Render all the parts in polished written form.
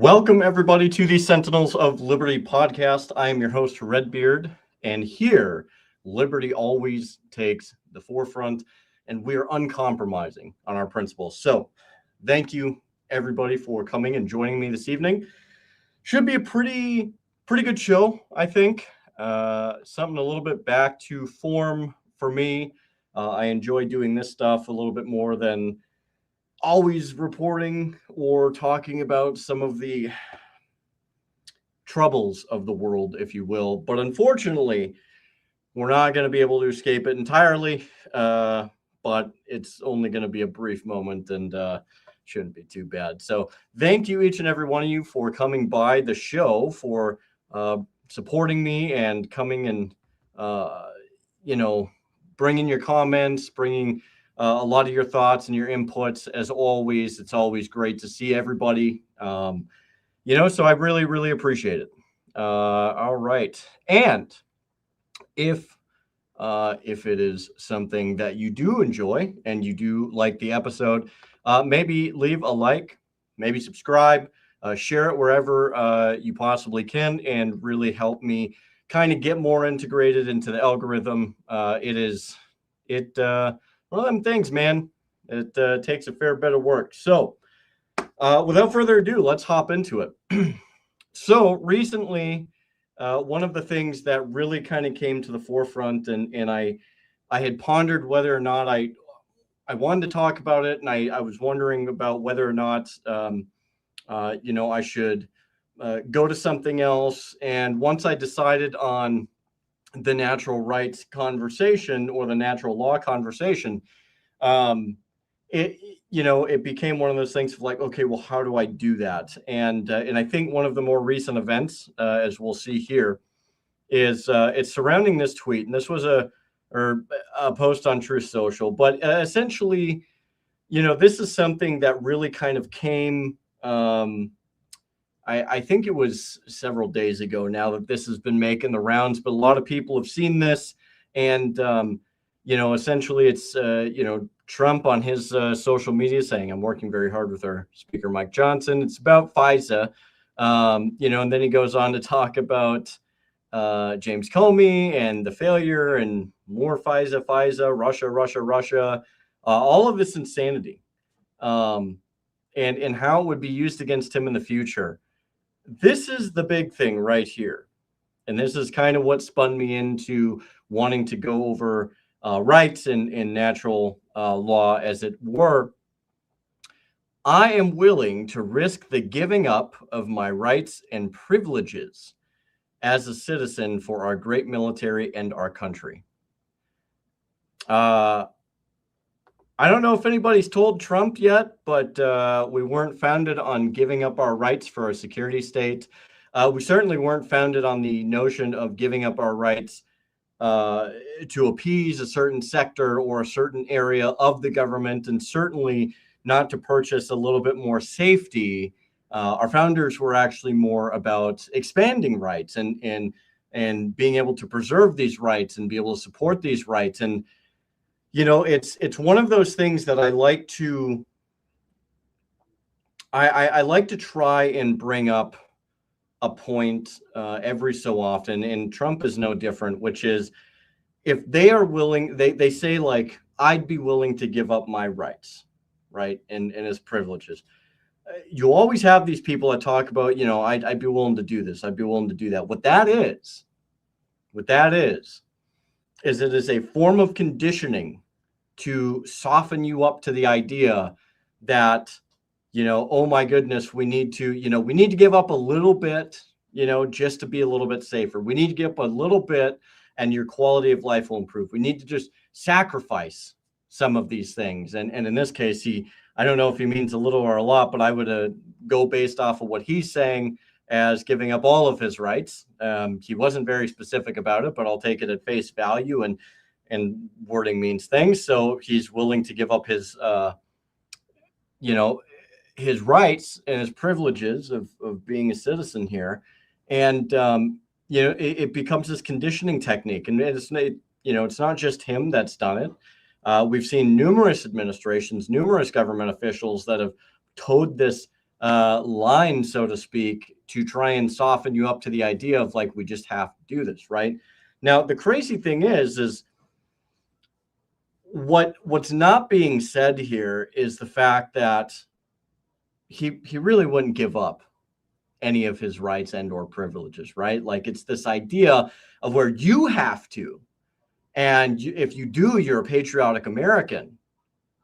Welcome, everybody, to the Sentinels of Liberty podcast. I am your host, Redbeard, and here, Liberty always takes the forefront, and we are uncompromising on our principles. So, thank you, everybody, for coming and joining me this evening. Should be a pretty good show, I think. Something a little bit back to form for me. I enjoy doing this stuff a little bit more than always reporting or talking about some of the troubles of the world, if you will. But unfortunately, we're not going to be able to escape it entirely. But it's only going to be a brief moment and shouldn't be too bad. So thank you, each and every one of you, for coming by the show, for supporting me and coming and, bringing your comments, bringing a lot of your thoughts and your inputs. As always, it's always great to see everybody. So I really appreciate it. All right. And if it is something that you do enjoy and you do like the episode, maybe leave a like, maybe subscribe, share it wherever you possibly can, and really help me kind of get more integrated into the algorithm. One of them things, man. It takes a fair bit of work. So without further ado, let's hop into it. So recently, one of the things that really kind of came to the forefront, and I had pondered whether or not I wanted to talk about it, and I was wondering about whether or not I should go to something else. And once I decided on the natural rights conversation or the natural law conversation, it became one of those things of like, okay, well, how do I do that? And I think one of the more recent events, as we'll see here, is it's surrounding this tweet, and this was a post on Truth Social, but essentially, this is something that really kind of came. I think it was several days ago now that this has been making the rounds, but a lot of people have seen this, and essentially it's Trump on his social media saying, "I'm working very hard with our Speaker Mike Johnson." It's about FISA, and then he goes on to talk about James Comey and the failure and more FISA, Russia, all of this insanity, and how it would be used against him in the future. This is the big thing right here. And this is kind of what spun me into wanting to go over rights in natural law, as it were. I am willing to risk the giving up of my rights and privileges as a citizen for our great military and our country. I don't know if anybody's told Trump yet, but we weren't founded on giving up our rights for a security state. We certainly weren't founded on the notion of giving up our rights to appease a certain sector or a certain area of the government, and certainly not to purchase a little bit more safety. Our founders were actually more about expanding rights and being able to preserve these rights and be able to support these rights. And it's one of those things that I like to try and bring up a point every so often, and Trump is no different, which is, if they are willing, they say, like, I'd be willing to give up my rights, right, and his privileges. You always have these people that talk about, I'd be willing to do this, I'd be willing to do that. What that is it is a form of conditioning to soften you up to the idea that, oh my goodness, we need to give up a little bit, just to be a little bit safer. We need to give up a little bit and your quality of life will improve. We need to just sacrifice some of these things. And in this case, I don't know if he means a little or a lot, but I would go based off of what he's saying as giving up all of his rights. He wasn't very specific about it, but I'll take it at face value, and wording means things. So he's willing to give up his, his rights and his privileges of being a citizen here. And, it becomes this conditioning technique. And it's not just him that's done it. We've seen numerous administrations, numerous government officials that have towed this line, so to speak, to try and soften you up to the idea of like, we just have to do this, right? Now, the crazy thing is what's not being said here is the fact that he really wouldn't give up any of his rights and or privileges, right? Like it's this idea of where you have to, and if you do, you're a patriotic American.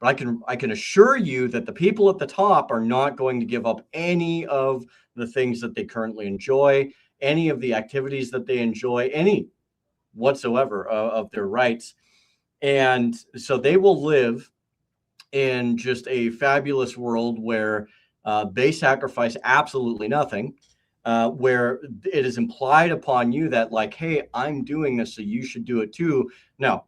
But I can assure you that the people at the top are not going to give up any of the things that they currently enjoy, any of the activities that they enjoy, any whatsoever of their rights. And so they will live in just a fabulous world where they sacrifice absolutely nothing, where it is implied upon you that like, hey, I'm doing this, so you should do it too. No,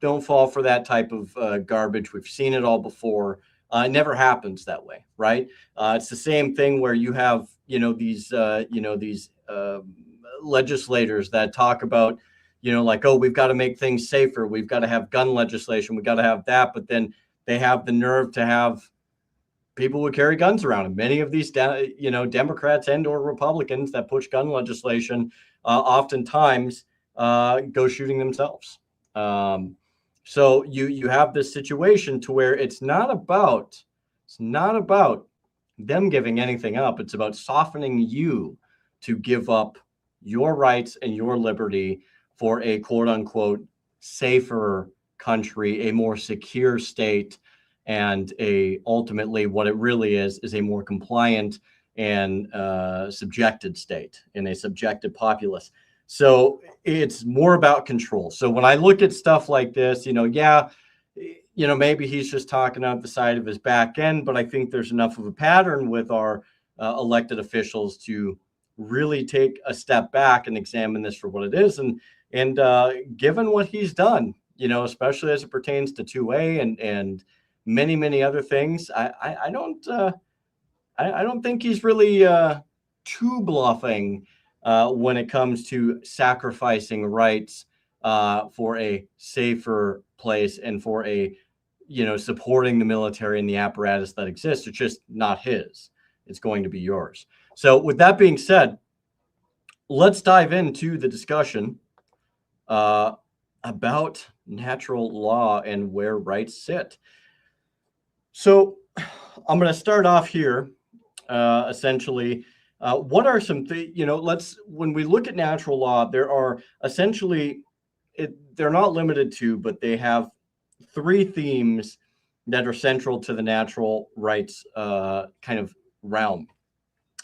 don't fall for that type of garbage. We've seen it all before. It never happens that way, right? It's the same thing where you have, these legislators that talk about, like, oh, we've got to make things safer. We've got to have gun legislation. We got to have that. But then they have the nerve to have people who carry guns around. And many of these, Democrats and or Republicans that push gun legislation oftentimes go shooting themselves. So you have this situation to where it's not about them giving anything up. It's about softening you to give up your rights and your liberty for a quote unquote safer country, a more secure state, and ultimately what it really is a more compliant and subjected state and a subjected populace. So it's more about control. So when I look at stuff like this, maybe he's just talking out the side of his back end, but I think there's enough of a pattern with our elected officials to really take a step back and examine this for what it is. And given what he's done, especially as it pertains to 2A and many, many other things, I don't think he's really too bluffing when it comes to sacrificing rights for a safer place and for supporting the military and the apparatus that exists. It's just not his. It's going to be yours. So with that being said, let's dive into the discussion about natural law and where rights sit. So I'm going to start off here, essentially. What are some things, when we look at natural law, there are essentially, they're not limited to, but they have three themes that are central to the natural rights kind of realm.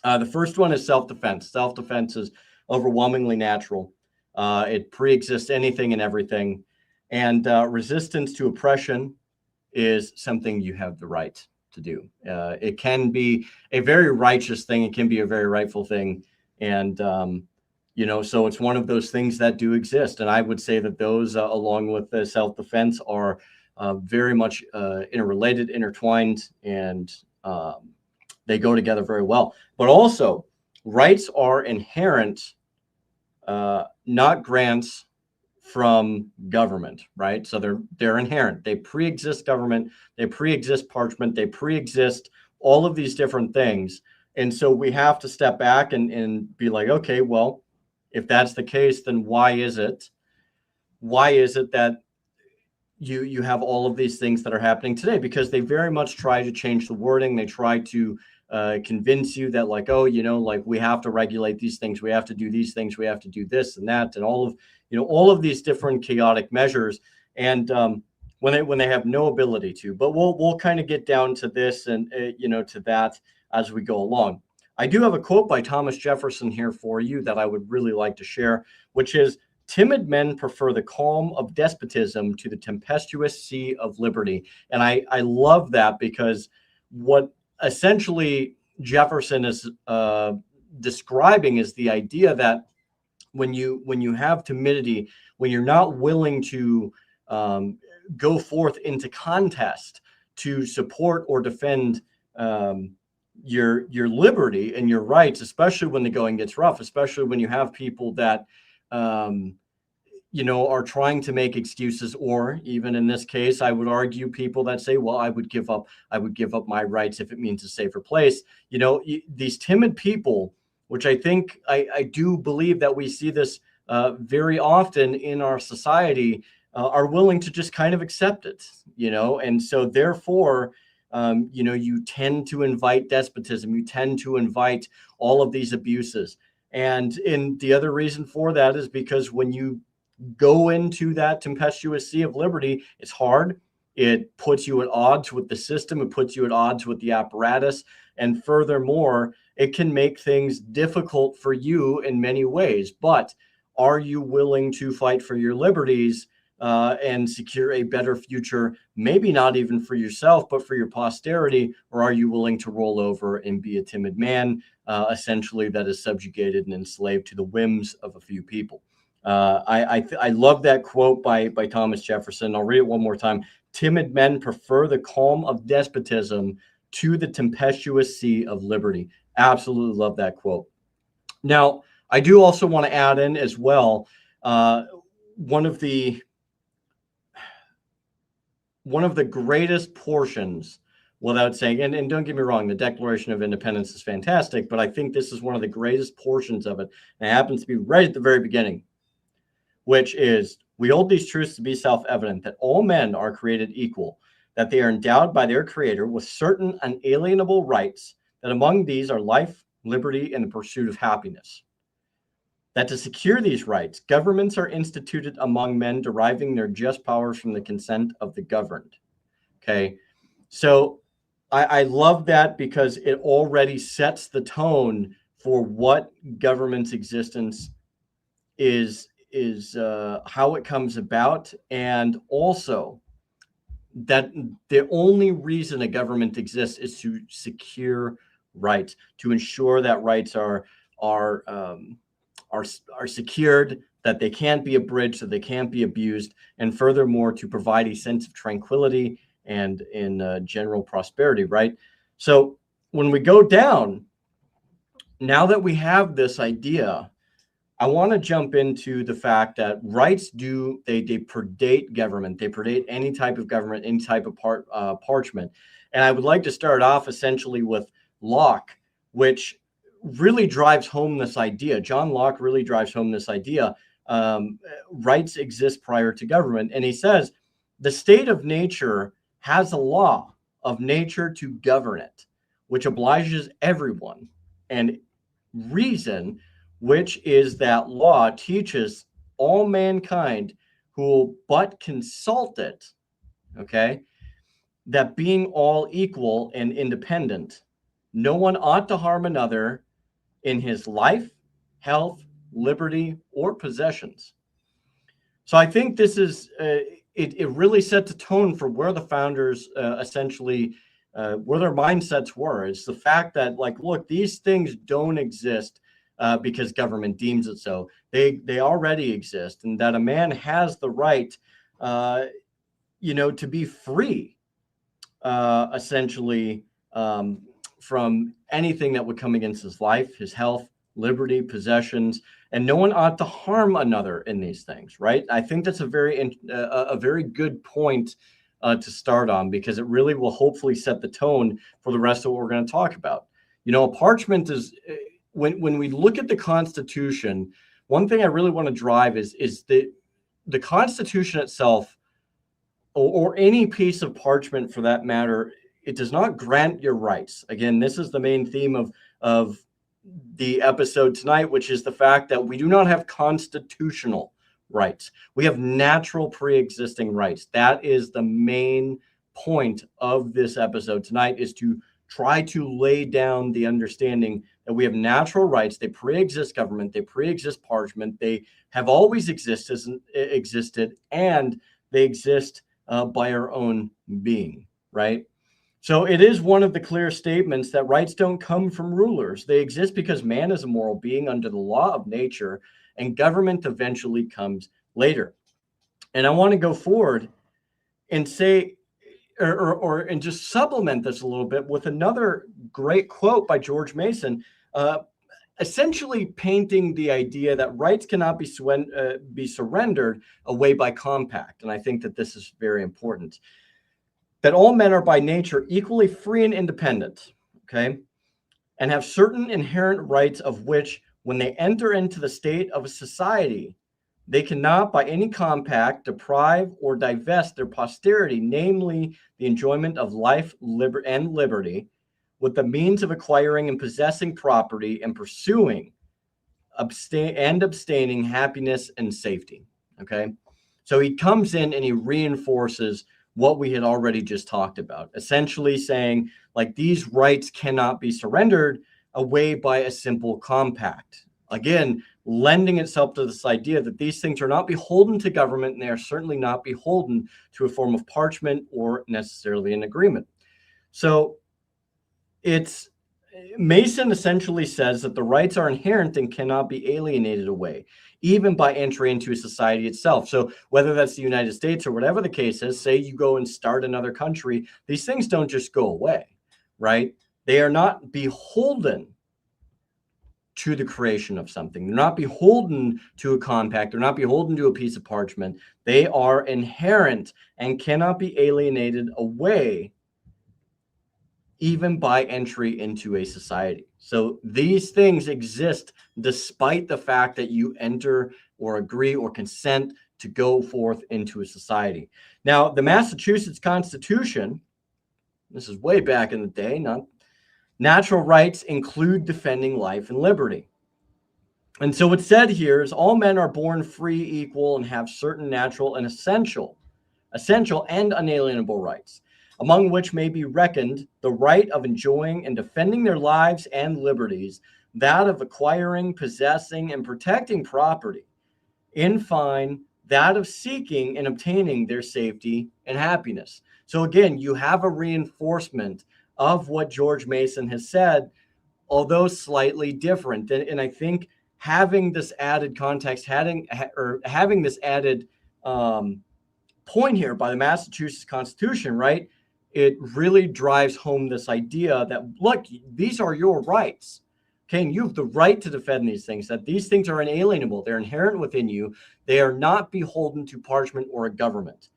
The first one is self-defense. Self-defense is overwhelmingly natural. It pre-exists anything and everything. And resistance to oppression is something you have the right to do. It can be a very righteous thing. It can be a very rightful thing. And, so it's one of those things that do exist. And I would say that those, along with the self-defense, are very much interrelated, intertwined, and they go together very well. But also, rights are inherent, not grants from government, right? So they're inherent. They pre-exist government, they pre-exist parchment, they pre-exist all of these different things. And so we have to step back and be like, okay, well, if that's the case, then why is it that you have all of these things that are happening today? Because they very much try to change the wording. They try to convince you that like, oh, like we have to regulate these things, we have to do these things, we have to do this and that, and all of these different chaotic measures. And when they have no ability to. But we'll kind of get down to this and to that as we go along. I do have a quote by Thomas Jefferson here for you that I would really like to share, which is, "Timid men prefer the calm of despotism to the tempestuous sea of liberty." And I love that, because what essentially Jefferson is describing is the idea that when you have timidity, when you're not willing to go forth into contest to support or defend your liberty and your rights, especially when the going gets rough, especially when you have people that are trying to make excuses, or even in this case, I would argue people that say, well, I would give up my rights if it means a safer place. These timid people, which I think I do believe that we see this very often in our society, are willing to just kind of accept it, and so therefore, you tend to invite despotism, you tend to invite all of these abuses. And the other reason for that is because when you go into that tempestuous sea of liberty, it's hard. It puts you at odds with the system. It puts you at odds with the apparatus. And furthermore, it can make things difficult for you in many ways. But are you willing to fight for your liberties and secure a better future, maybe not even for yourself, but for your posterity? Or are you willing to roll over and be a timid man, essentially, that is subjugated and enslaved to the whims of a few people? I love that quote by Thomas Jefferson. I'll read it one more time. Timid men prefer the calm of despotism to the tempestuous sea of liberty. Absolutely love that quote. Now, I do also want to add in as well, one of the greatest portions, without saying, and don't get me wrong, the Declaration of Independence is fantastic, but I think this is one of the greatest portions of it. And it happens to be right at the very beginning, which is, we hold these truths to be self-evident, that all men are created equal, that they are endowed by their Creator with certain unalienable rights, that among these are life, liberty, and the pursuit of happiness. That to secure these rights, governments are instituted among men, deriving their just powers from the consent of the governed. Okay, so I love that, because it already sets the tone for what government's existence is how it comes about, and also that the only reason a government exists is to secure rights, to ensure that rights are secured, that they can't be abridged, that they can't be abused, and furthermore, to provide a sense of tranquility and in general prosperity, right? So when we go down, now that we have this idea, I want to jump into the fact that rights they predate government. They predate any type of government, any type of parchment. And I would like to start off essentially with Locke, which really drives home this idea. John Locke really drives home this idea. Rights exist prior to government. And he says, the state of nature has a law of nature to govern it, which obliges everyone. And reason, which is that law, teaches all mankind who will but consult it, okay, that being all equal and independent, no one ought to harm another in his life, health, liberty, or possessions. So I think this is, it really sets a tone for where the founders essentially, where their mindsets were. It's the fact that, like, look, these things don't exist because government deems it so. They already exist, and that a man has the right, to be free, essentially, from anything that would come against his life, his health, liberty, possessions, and no one ought to harm another in these things, right? I think that's a very good point to start on, because it really will hopefully set the tone for the rest of what we're going to talk about. A parchment is, when we look at the Constitution, one thing I really want to drive is the Constitution itself, or any piece of parchment for that matter, it does not grant your rights. Again, this is the main theme of the episode tonight, which is the fact that we do not have constitutional rights. We have natural pre-existing rights. That is the main point of this episode tonight, is to try to lay down the understanding that we have natural rights. They pre-exist government, they pre-exist parchment, they have always existed, and they exist by our own being, right? So it is one of the clear statements that rights don't come from rulers. They exist because man is a moral being under the law of nature, and government eventually comes later. And I want to go forward and say, and just supplement this a little bit with another great quote by George Mason. essentially painting the idea that rights cannot be surrendered away by compact. And I think that this is very important. That all men are by nature equally free and independent, okay, and have certain inherent rights of which, when they enter into the state of a society, they cannot by any compact deprive or divest their posterity, namely the enjoyment of life and liberty, with the means of acquiring and possessing property and pursuing abstaining happiness and safety. Okay. So he comes in and he reinforces what we had already just talked about, essentially saying, like, these rights cannot be surrendered away by a simple compact. Again, lending itself to this idea that these things are not beholden to government, and they are certainly not beholden to a form of parchment or necessarily an agreement. So it's Mason essentially says that the rights are inherent and cannot be alienated away, even by entry into a society itself. So whether that's the United States or whatever the case is, say you go and start another country, these things don't just go away, right? They are not beholden to the creation of something. They're not beholden to a compact. They're not beholden to a piece of parchment. They are inherent and cannot be alienated away even by entry into a society. So these things exist despite the fact that you enter or agree or consent to go forth into a society. Now, the Massachusetts Constitution, this is way back in the day, natural rights include defending life and liberty. And so what's said here is all men are born free, equal, and have certain natural and essential and unalienable rights, among which may be reckoned the right of enjoying and defending their lives and liberties, that of acquiring, possessing, and protecting property, in fine, that of seeking and obtaining their safety and happiness. So again, you have a reinforcement of what George Mason has said, although slightly different. And I think having this added context, having this added point here by the Massachusetts Constitution, right? It really drives home this idea that, look, these are your rights. Okay, and you have the right to defend these things, that these things are inalienable. They're inherent within you. They are not beholden to parchment or a government.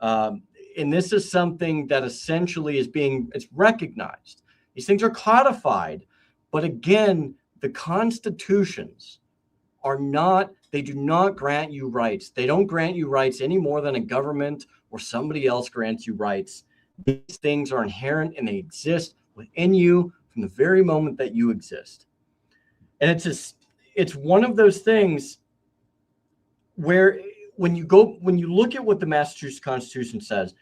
And this is something that essentially it's recognized. These things are codified. But again, the constitutions they do not grant you rights. They don't grant you rights any more than a government or somebody else grants you rights. These things are inherent and they exist within you from the very moment that you exist. And it's one of those things where when you look at what the Massachusetts Constitution says,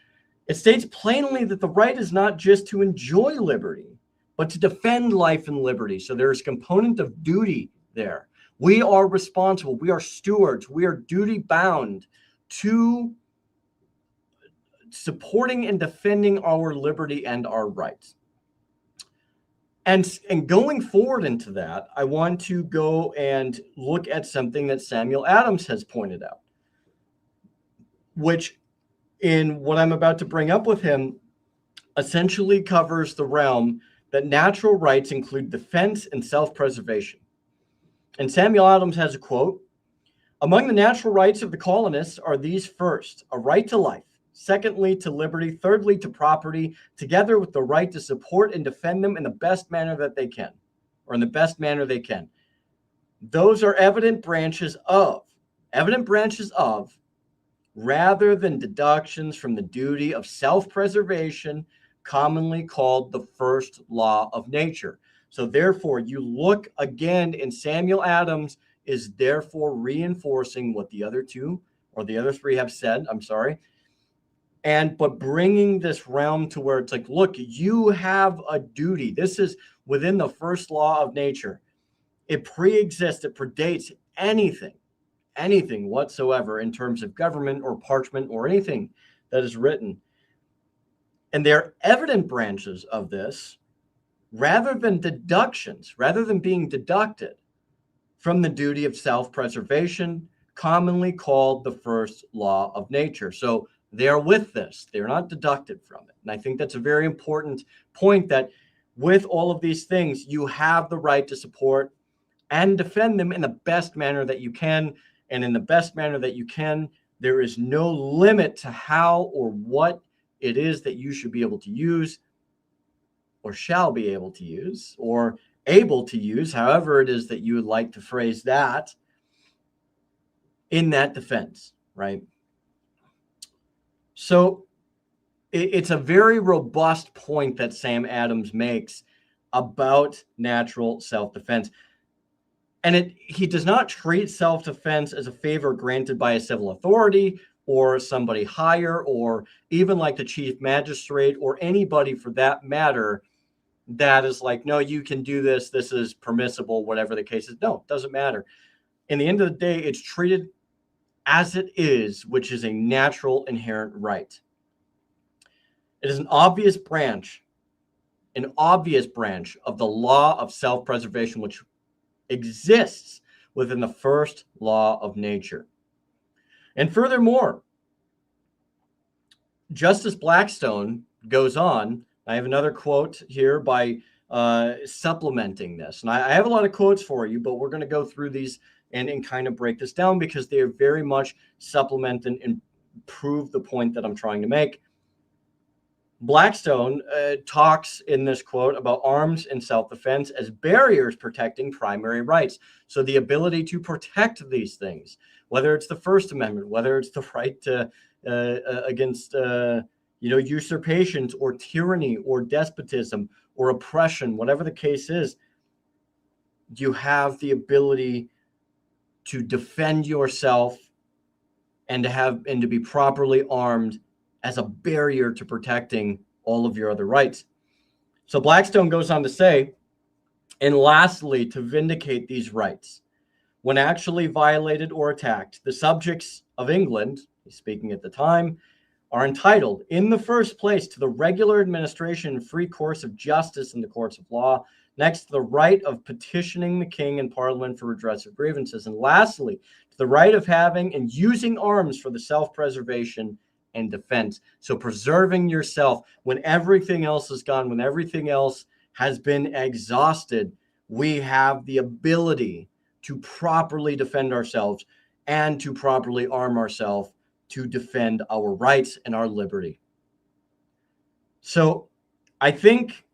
it states plainly that the right is not just to enjoy liberty, but to defend life and liberty. So there's a component of duty there. We are responsible. We are stewards. We are duty bound to supporting and defending our liberty and our rights. And going forward into that, I want to go and look at something that Samuel Adams has pointed out, which in what I'm about to bring up with him essentially covers the realm that natural rights include defense and self-preservation. And Samuel Adams has a quote: "Among the natural rights of the colonists are these: first, a right to life; secondly, to liberty; thirdly, to property, together with the right to support and defend them in the best manner that they can, or in the best manner they can. Those are evident branches of, rather than deductions from the duty of self-preservation, commonly called the first law of nature." So therefore, you look again, and Samuel Adams is therefore reinforcing what the other three have said, but bringing this realm to where it's like, look, you have a duty. This is within the first law of nature. It pre-exists, it predates anything whatsoever in terms of government or parchment or anything that is written. And they're evident branches of this, rather than deductions, rather than being deducted from the duty of self-preservation, commonly called the first law of nature. So they're with this. They're not deducted from it. And I think that's a very important point, that with all of these things, you have the right to support and defend them in the best manner that you can. And in the best manner that you can, there is no limit to how or what it is that you should be able to use, or shall be able to use, or able to use, however it is that you would like to phrase that, in that defense, right? So it's a very robust point that Sam Adams makes about natural self-defense. And he does not treat self-defense as a favor granted by a civil authority or somebody higher, or even like the chief magistrate or anybody for that matter, that is like, no, you can do this, this is permissible, whatever the case is. No, it doesn't matter. In the end of the day, it's treated as it is, which is a natural inherent right. It is an obvious branch of the law of self-preservation, which exists within the first law of nature. And furthermore, Justice Blackstone goes on. I have another quote here by supplementing this. And I have a lot of quotes for you, but we're going to go through these and kind of break this down because they are very much supplement and prove the point that I'm trying to make. Blackstone talks in this quote about arms and self-defense as barriers protecting primary rights. So the ability to protect these things, whether it's the First Amendment, whether it's the right to against usurpations or tyranny or despotism or oppression, whatever the case is, you have the ability to defend yourself and to be properly armed as a barrier to protecting all of your other rights. So Blackstone goes on to say, and lastly, to vindicate these rights, when actually violated or attacked, the subjects of England, he's speaking at the time, are entitled, in the first place, to the regular administration and free course of justice in the courts of law, next to the right of petitioning the king and parliament for redress of grievances, and lastly, to the right of having and using arms for the self-preservation and defense. So preserving yourself when everything else is gone, when everything else has been exhausted, we have the ability to properly defend ourselves and to properly arm ourselves to defend our rights and our liberty. So I think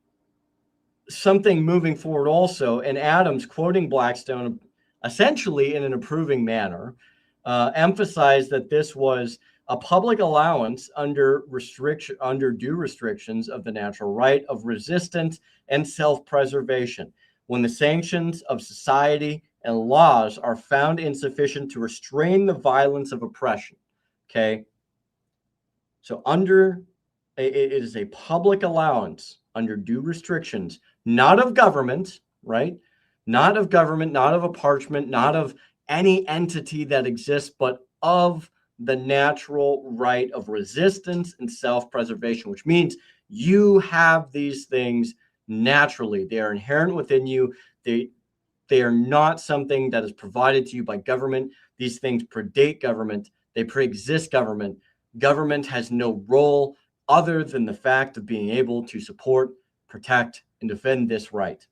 something moving forward also, and Adams quoting Blackstone essentially in an approving manner, emphasized that this was a public allowance under due restrictions of the natural right of resistance and self-preservation, when the sanctions of society and laws are found insufficient to restrain the violence of oppression. Okay, so it is a public allowance under due restrictions, not of government, right? Not of government, not of a parchment, not of any entity that exists, but of the natural right of resistance and self-preservation, which means you have these things naturally. They are inherent within you. They are not something that is provided to you by government. These things predate government. They pre-exist government. Government has no role other than the fact of being able to support, protect, and defend this right.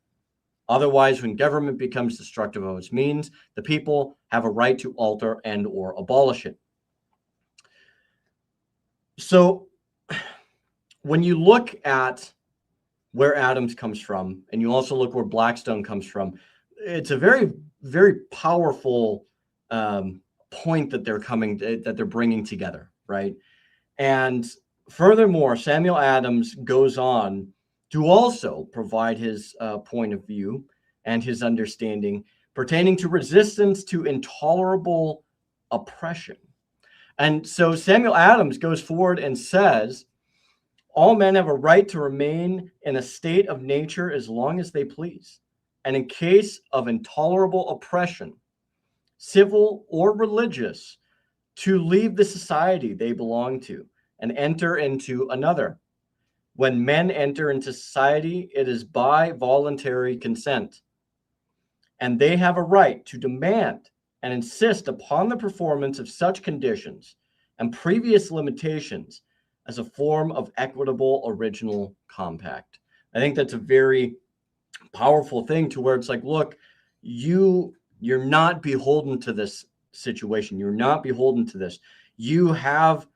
Otherwise, when government becomes destructive of its means, the people have a right to alter and or abolish it. So when you look at where Adams comes from, and you also look where Blackstone comes from, it's a very, very powerful point that they're bringing together, right? And furthermore, Samuel Adams goes on to also provide his point of view and his understanding pertaining to resistance to intolerable oppression. And so Samuel Adams goes forward and says, all men have a right to remain in a state of nature as long as they please. And in case of intolerable oppression, civil or religious, to leave the society they belong to and enter into another. When men enter into society, it is by voluntary consent. And they have a right to demand and insist upon the performance of such conditions and previous limitations as a form of equitable original compact. I think that's a very powerful thing, to where it's like, look, you're not beholden to this situation. You're not beholden to this. You have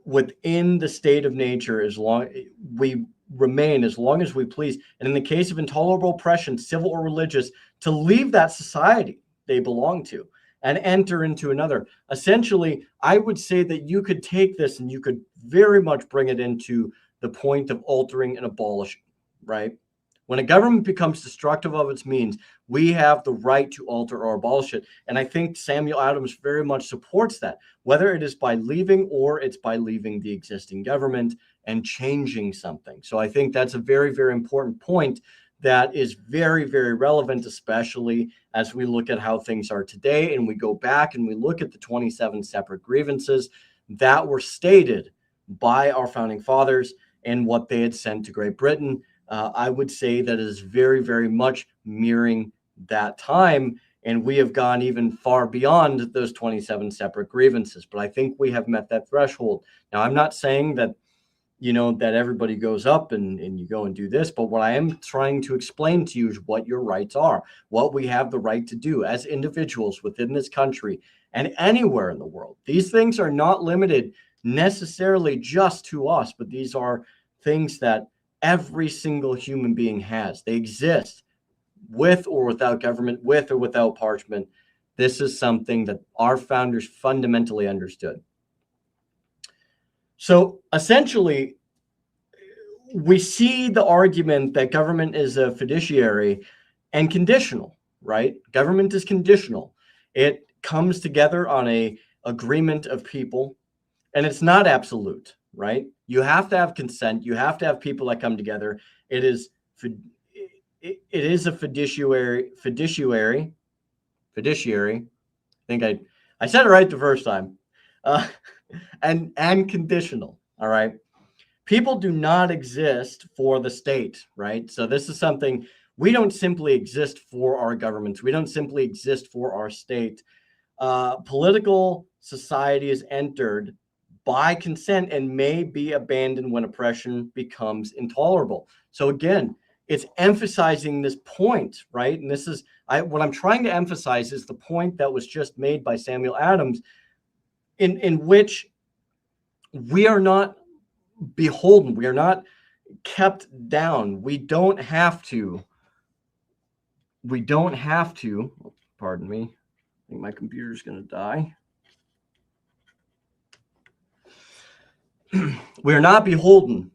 within the state of nature, as long we remain, as long as we please, and in the case of intolerable oppression, civil or religious, to leave that society they belong to and enter into another. Essentially, I would say that you could take this and you could very much bring it into the point of altering and abolishing, right? When a government becomes destructive of its means, we have the right to alter or abolish it. And I think Samuel Adams very much supports that, whether it is by leaving or it's by leaving the existing government and changing something. So I think that's a very, very important point that is very, very relevant, especially as we look at how things are today and we go back and we look at the 27 separate grievances that were stated by our founding fathers and what they had sent to Great Britain. I would say that is very, very much mirroring that time. And we have gone even far beyond those 27 separate grievances. But I think we have met that threshold. Now, I'm not saying that, that everybody goes up and you go and do this. But what I am trying to explain to you is what your rights are, what we have the right to do as individuals within this country and anywhere in the world. These things are not limited necessarily just to us, but these are things that every single human being has. They exist with or without government, with or without parchment. This is something that our founders fundamentally understood. So essentially, we see the argument that government is a fiduciary and conditional, right? Government is conditional. It comes together on an agreement of people, and it's not absolute, right? You have to have consent. You have to have people that come together. It is a fiduciary. I think I said it right the first time. And conditional. All right. People do not exist for the state, right? So this is something, we don't simply exist for our governments. We don't simply exist for our state. Political society is entered by consent and may be abandoned when oppression becomes intolerable. So again, it's emphasizing this point, right? And this is what I'm trying to emphasize is the point that was just made by Samuel Adams, in which we are not beholden, we are not kept down. We don't have to, pardon me, I think my computer's going to die. We are not beholden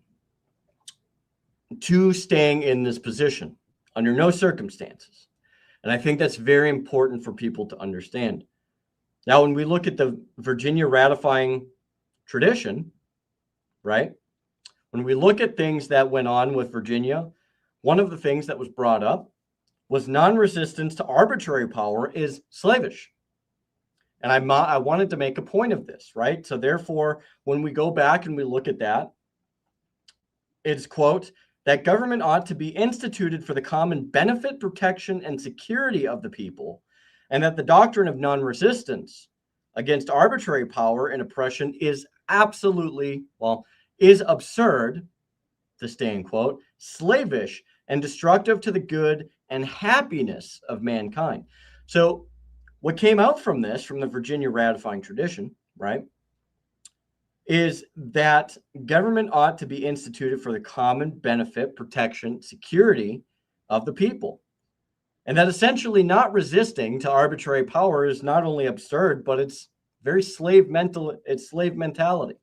to staying in this position under no circumstances. And I think that's very important for people to understand. Now, when we look at the Virginia ratifying tradition, right? When we look at things that went on with Virginia, one of the things that was brought up was non-resistance to arbitrary power is slavish. And I wanted to make a point of this, right? So therefore, when we go back and we look at that, it's, quote, that government ought to be instituted for the common benefit, protection, and security of the people, and that the doctrine of non-resistance against arbitrary power and oppression is absolutely, is absurd, to stay in quote, slavish, and destructive to the good and happiness of mankind. So what came out from this, from the Virginia ratifying tradition, right, is that government ought to be instituted for the common benefit, protection, security of the people. And that essentially not resisting to arbitrary power is not only absurd, but it's very slave mentality.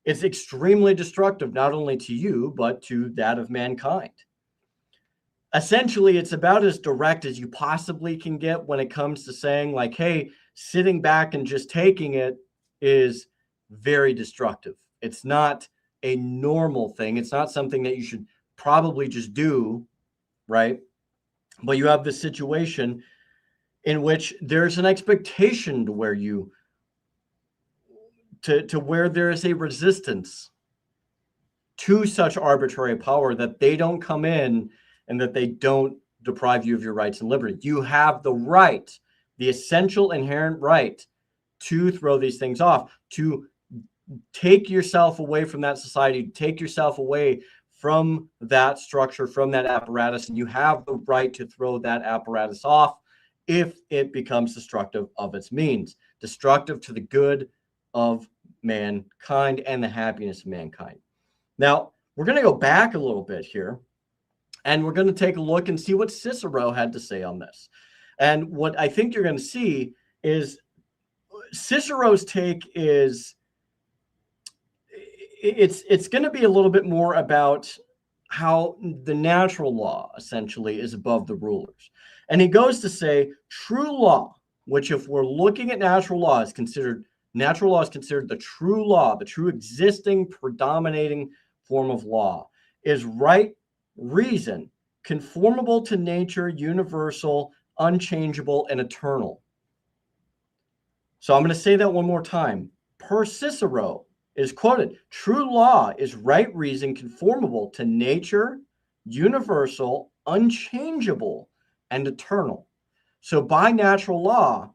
It's extremely destructive, not only to you, but to that of mankind. Essentially, it's about as direct as you possibly can get when it comes to saying, like, hey, sitting back and just taking it is very destructive. It's not a normal thing. It's not something that you should probably just do, right? But you have this situation in which there's an expectation to where where there is a resistance to such arbitrary power, that they don't come in and that they don't deprive you of your rights and liberty. You have the right, the essential inherent right, to throw these things off, to take yourself away from that society, take yourself away from that structure, from that apparatus, and you have the right to throw that apparatus off if it becomes destructive of its means, destructive to the good of mankind and the happiness of mankind. Now, we're going to go back a little bit here, and we're going to take a look and see what Cicero had to say on this. And what I think you're going to see is Cicero's take is it's going to be a little bit more about how the natural law essentially is above the rulers. And he goes to say true law, which if we're looking at natural law is considered the true law, the true existing predominating form of law, is right reason, conformable to nature, universal, unchangeable, and eternal. So I'm going to say that one more time. Per Cicero is quoted, true law is right reason, conformable to nature, universal, unchangeable, and eternal. So by natural law,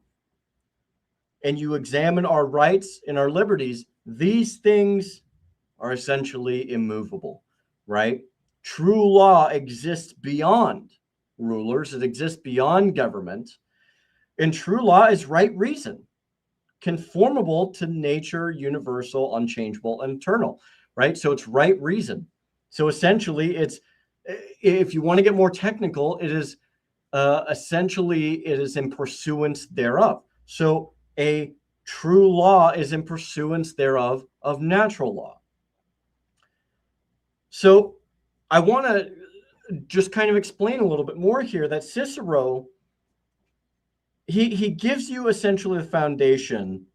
and you examine our rights and our liberties, these things are essentially immovable, right? True law exists beyond rulers. It exists beyond government. And true law is right reason, conformable to nature, universal, unchangeable, and eternal, right? So it's right reason. So essentially, it's, if you want to get more technical, it is essentially, it is in pursuance thereof. So a true law is in pursuance thereof of natural law. So I want to just kind of explain a little bit more here that Cicero, he gives you essentially the foundation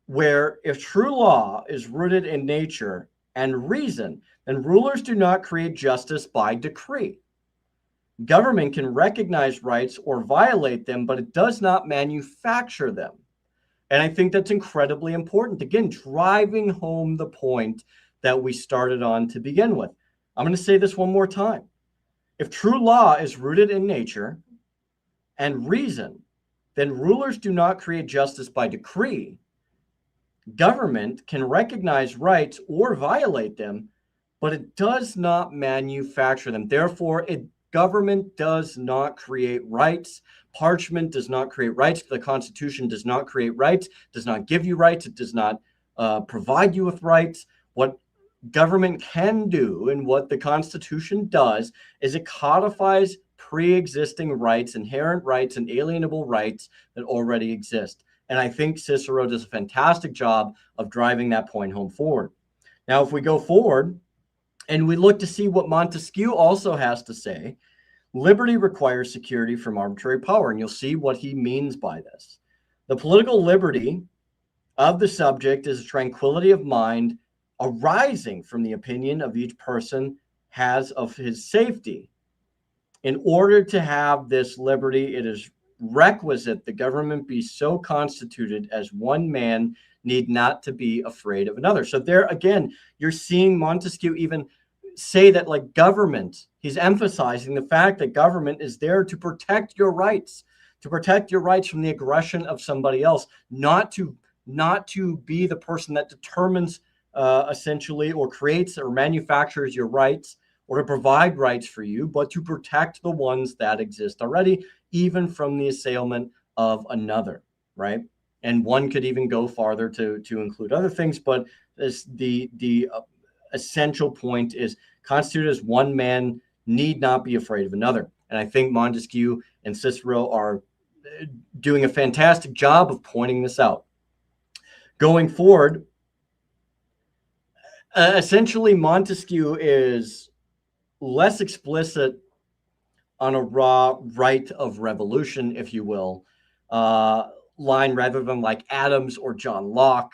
where if true law is rooted in nature and reason, then rulers do not create justice by decree. Government can recognize rights or violate them, but it does not manufacture them. And I think that's incredibly important. Again, driving home the point that we started on to begin with. I'm going to say this one more time. If true law is rooted in nature and reason, then rulers do not create justice by decree. Government can recognize rights or violate them, but it does not manufacture them. Therefore, government does not create rights. Parchment does not create rights. The Constitution does not create rights, does not give you rights. It does not provide you with rights. What government can do and what the Constitution does is it codifies pre-existing rights, inherent rights, and alienable rights that already exist. And I think Cicero does a fantastic job of driving that point home forward. Now, if we go forward and we look to see what Montesquieu also has to say, liberty requires security from arbitrary power. And you'll see what he means by this. The political liberty of the subject is a tranquility of mind arising from the opinion of each person has of his safety. In order to have this liberty, it is requisite the government be so constituted as one man need not to be afraid of another. So there again, you're seeing Montesquieu even say that like government, he's emphasizing the fact that government is there to protect your rights from the aggression of somebody else, not to be the person that determines essentially or creates or manufactures your rights or to provide rights for you, but to protect the ones that exist already, even from the assailment of another, right? And one could even go farther to include other things, but the essential point is constituted as one man need not be afraid of another. And I think Montesquieu and Cicero are doing a fantastic job of pointing this out. Going forward, essentially Montesquieu is less explicit on a raw right of revolution, if you will, line rather than like Adams or John Locke.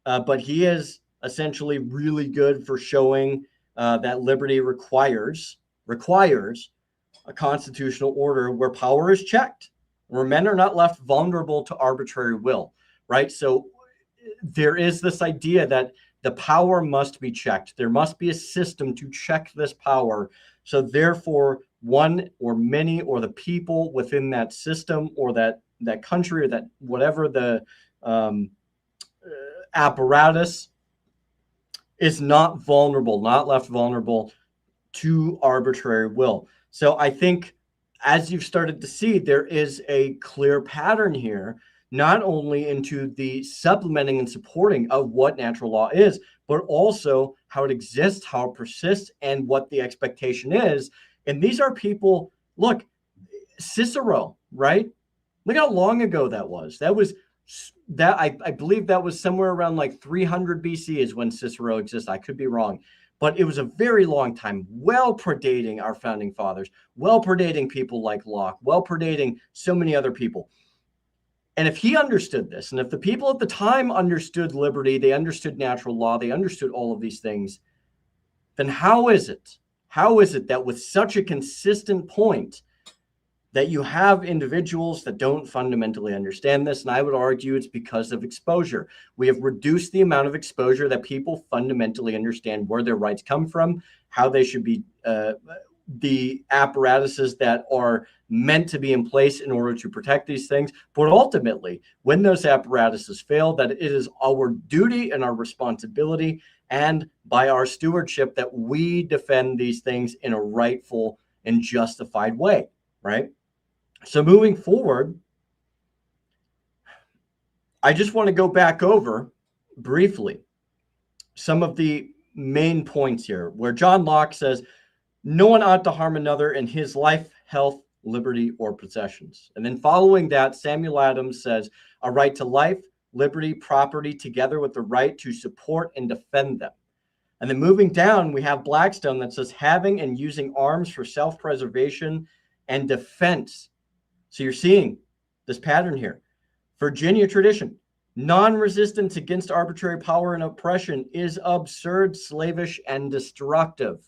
But he is essentially really good for showing that liberty requires a constitutional order where power is checked, where men are not left vulnerable to arbitrary will, right? So there is this idea that the power must be checked. There must be a system to check this power. So therefore, one or many or the people within that system or that country or that whatever the apparatus is not vulnerable, not left vulnerable to arbitrary will. So I think, as you've started to see, there is a clear pattern here, not only into the supplementing and supporting of what natural law is, but also how it exists, how it persists, and what the expectation is. And these are people, look, Cicero, right? Look how long ago that was. I believe that was somewhere around like 300 BC is when Cicero exists. I could be wrong, but it was a very long time, well predating our founding fathers, well predating people like Locke, well predating so many other people. And if he understood this, and if the people at the time understood liberty, they understood natural law, they understood all of these things, then how is it that with such a consistent point that you have individuals that don't fundamentally understand this? And I would argue it's because of exposure. We have reduced the amount of exposure that people fundamentally understand where their rights come from, how they should be, the apparatuses that are meant to be in place in order to protect these things. But ultimately, when those apparatuses fail, that it is our duty and our responsibility, and by our stewardship, that we defend these things in a rightful and justified way, right? So moving forward, I just want to go back over briefly some of the main points here, where John Locke says, no one ought to harm another in his life, health, liberty, or possessions. And then following that, Samuel Adams says, a right to life, liberty, property, together with the right to support and defend them. And then moving down, we have Blackstone that says, having and using arms for self-preservation and defense. So you're seeing this pattern here. Virginia tradition, non-resistance against arbitrary power and oppression is absurd, slavish, and destructive.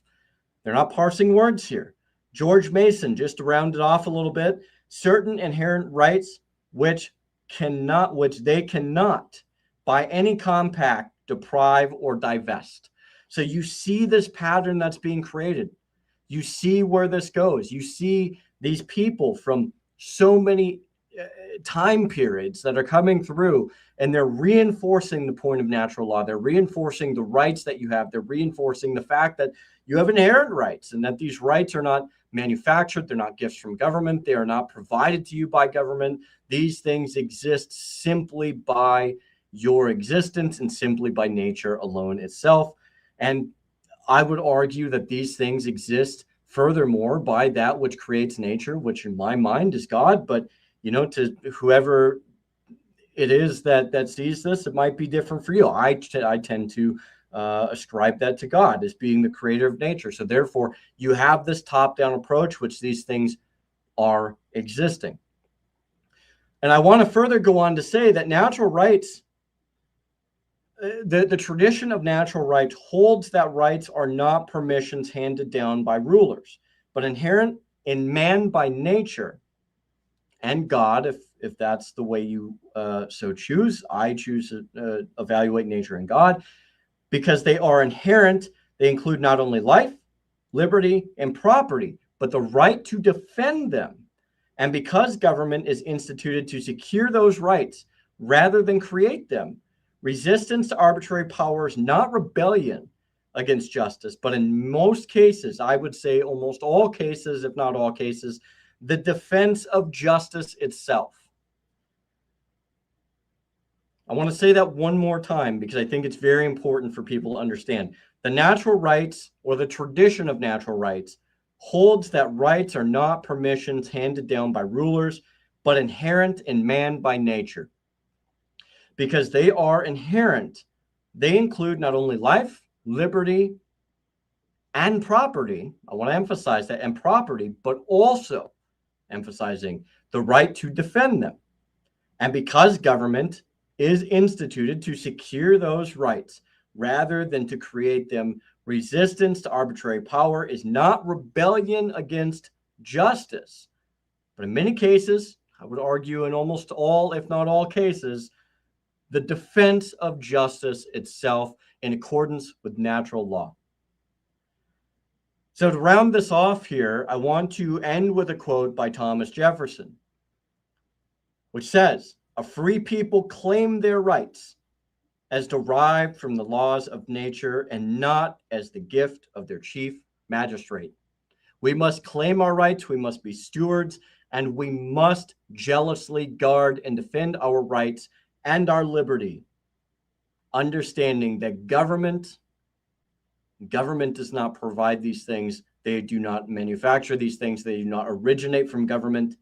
They're not parsing words here. George Mason, just to round it off a little bit, certain inherent rights which they cannot by any compact deprive or divest. So you see this pattern that's being created. You see where this goes. You see these people from so many time periods that are coming through, and they're reinforcing the point of natural law. They're reinforcing the rights that you have. They're reinforcing the fact that you have inherent rights, and that these rights are not manufactured. They're not gifts from government. They are not provided to you by government. These things exist simply by your existence and simply by nature alone itself. And I would argue that these things exist furthermore by that which creates nature, which in my mind is God. But, to whoever it is that sees this, it might be different for you. I tend to ascribe that to God as being the creator of nature. So therefore, you have this top-down approach, which these things are existing. And I want to further go on to say that natural rights, the tradition of natural rights holds that rights are not permissions handed down by rulers, but inherent in man by nature and God, if that's the way you so choose. I choose to evaluate nature and God, because they are inherent. They include not only life, liberty, and property, but the right to defend them. And because government is instituted to secure those rights rather than create them, resistance to arbitrary power is not rebellion against justice, but in most cases, I would say almost all cases, if not all cases, the defense of justice itself. I want to say that one more time because I think it's very important for people to understand. The natural rights, or the tradition of natural rights, holds that rights are not permissions handed down by rulers, but inherent in man by nature. Because they are inherent, they include not only life, liberty, and property. I want to emphasize that, and property, but also emphasizing the right to defend them. And because government is instituted to secure those rights rather than to create them, resistance to arbitrary power is not rebellion against justice, but in many cases, I would argue in almost all, if not all cases, the defense of justice itself in accordance with natural law. So to round this off here, I want to end with a quote by Thomas Jefferson, which says, "A free people claim their rights as derived from the laws of nature and not as the gift of their chief magistrate. We must claim our rights, we must be stewards, and we must jealously guard and defend our rights and our liberty, understanding that government does not provide these things. They do not manufacture these things. They do not originate from government.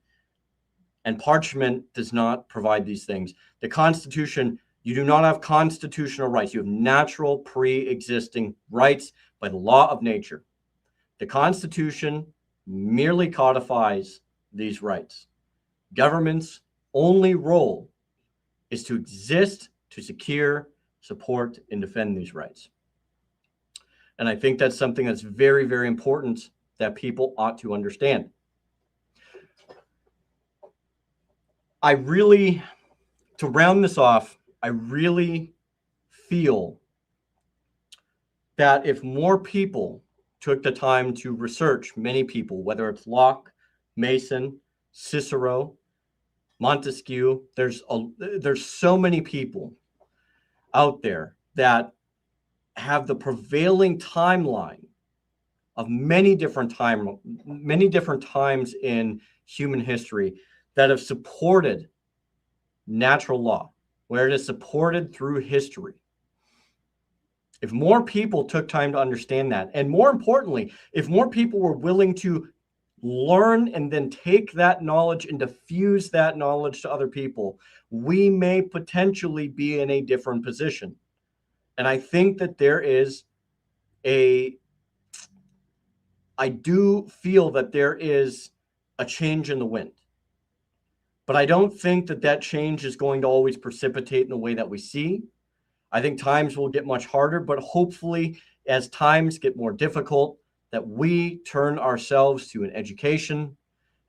And parchment does not provide these things. The Constitution, you do not have constitutional rights. You have natural pre-existing rights by the law of nature. The Constitution merely codifies these rights. Government's only role is to exist to secure, support, and defend these rights. And I think that's something that's very, very important that people ought to understand. To round this off, I really feel that if more people took the time to research, many people, whether it's Locke, Mason, Cicero, Montesquieu, there's so many people out there that have the prevailing timeline of many different times in human history that have supported natural law, where it is supported through history. If more people took time to understand that, and more importantly, if more people were willing to learn and then take that knowledge and diffuse that knowledge to other people, we may potentially be in a different position. And I think that I do feel that there is a change in the wind. But I don't think that that change is going to always precipitate in the way that we see. I think times will get much harder, but hopefully as times get more difficult, that we turn ourselves to an education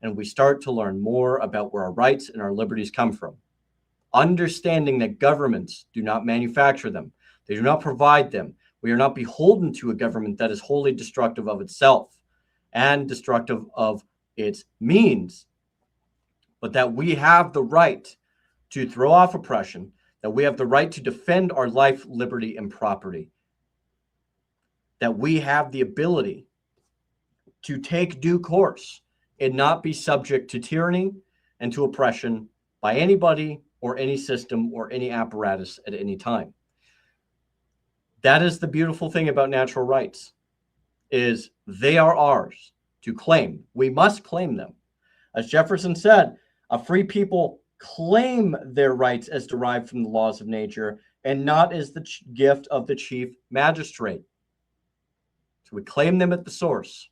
and we start to learn more about where our rights and our liberties come from. Understanding that governments do not manufacture them. They do not provide them. We are not beholden to a government that is wholly destructive of itself and destructive of its means, but that we have the right to throw off oppression, that we have the right to defend our life, liberty, and property, that we have the ability to take due course and not be subject to tyranny and to oppression by anybody or any system or any apparatus at any time. That is the beautiful thing about natural rights, is they are ours to claim. We must claim them. As Jefferson said, a free people claim their rights as derived from the laws of nature and not as the gift of the chief magistrate. So we claim them at the source.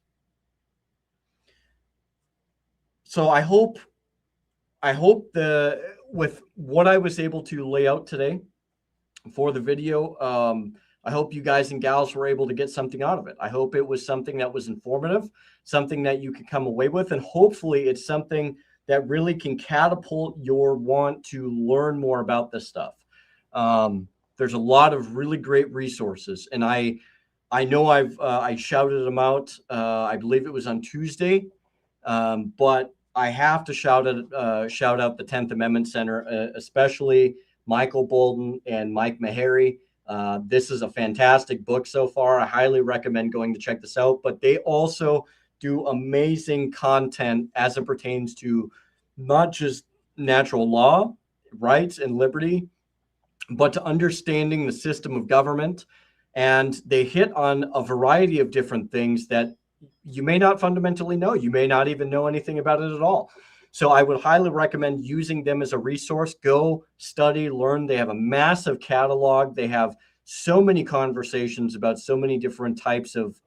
So I hope with what I was able to lay out today for the video, I hope you guys and gals were able to get something out of it. I hope it was something that was informative, something that you could come away with, and hopefully it's something that really can catapult your want to learn more about this stuff. There's a lot of really great resources, and I know I shouted them out. I believe it was on Tuesday, but I have to shout out the 10th Amendment Center, especially Michael Bolden and Mike Meharry. This is a fantastic book so far. I highly recommend going to check this out, but they also do amazing content as it pertains to not just natural law, rights, and liberty, but to understanding the system of government. And they hit on a variety of different things that you may not fundamentally know. You may not even know anything about it at all. So I would highly recommend using them as a resource. Go study, learn. They have a massive catalog. They have so many conversations about so many different types of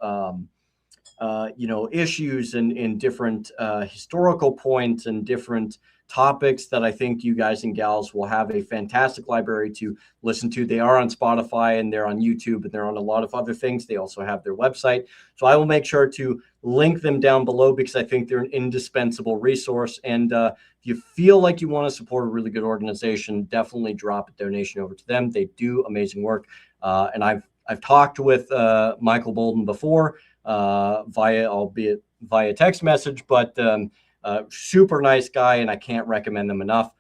issues and different historical points and different topics that I think you guys and gals will have a fantastic library to listen to. They are on Spotify and they're on YouTube and they're on a lot of other things. They also have their website. So I will make sure to link them down below because I think they're an indispensable resource. And if you feel like you want to support a really good organization, definitely drop a donation over to them. They do amazing work. And I've talked with Michael Bolden before albeit via text message, but super nice guy, and I can't recommend them enough.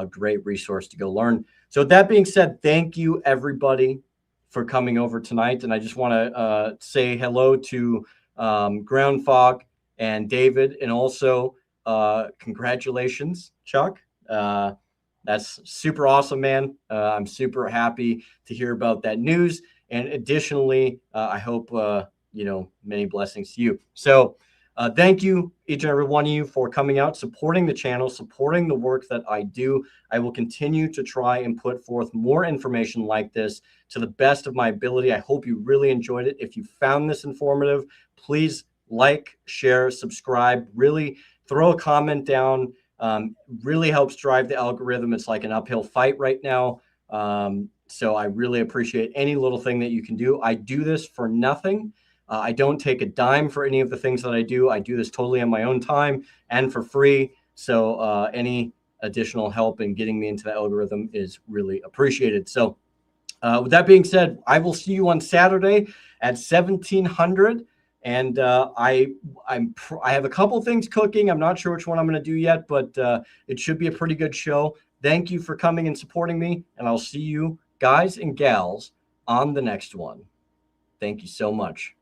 Great resource to go learn. So that being said, thank you everybody for coming over tonight. And I just want to say hello to Ground Fog, and David. And also, congratulations, Chuck. That's super awesome, man. I'm super happy to hear about that news. And additionally, I hope, many blessings to you. So thank you, each and every one of you, for coming out, supporting the channel, supporting the work that I do. I will continue to try and put forth more information like this to the best of my ability. I hope you really enjoyed it. If you found this informative, please like, share, subscribe, really throw a comment down. Really helps drive the algorithm. It's like an uphill fight right now. So I really appreciate any little thing that you can do. I do this for nothing. I don't take a dime for any of the things that I do. I do this totally on my own time and for free. So any additional help in getting me into the algorithm is really appreciated. So with that being said, I will see you on Saturday at 1700. And I have a couple things cooking. I'm not sure which one I'm going to do yet, but it should be a pretty good show. Thank you for coming and supporting me, and I'll see you guys and gals on the next one. Thank you so much.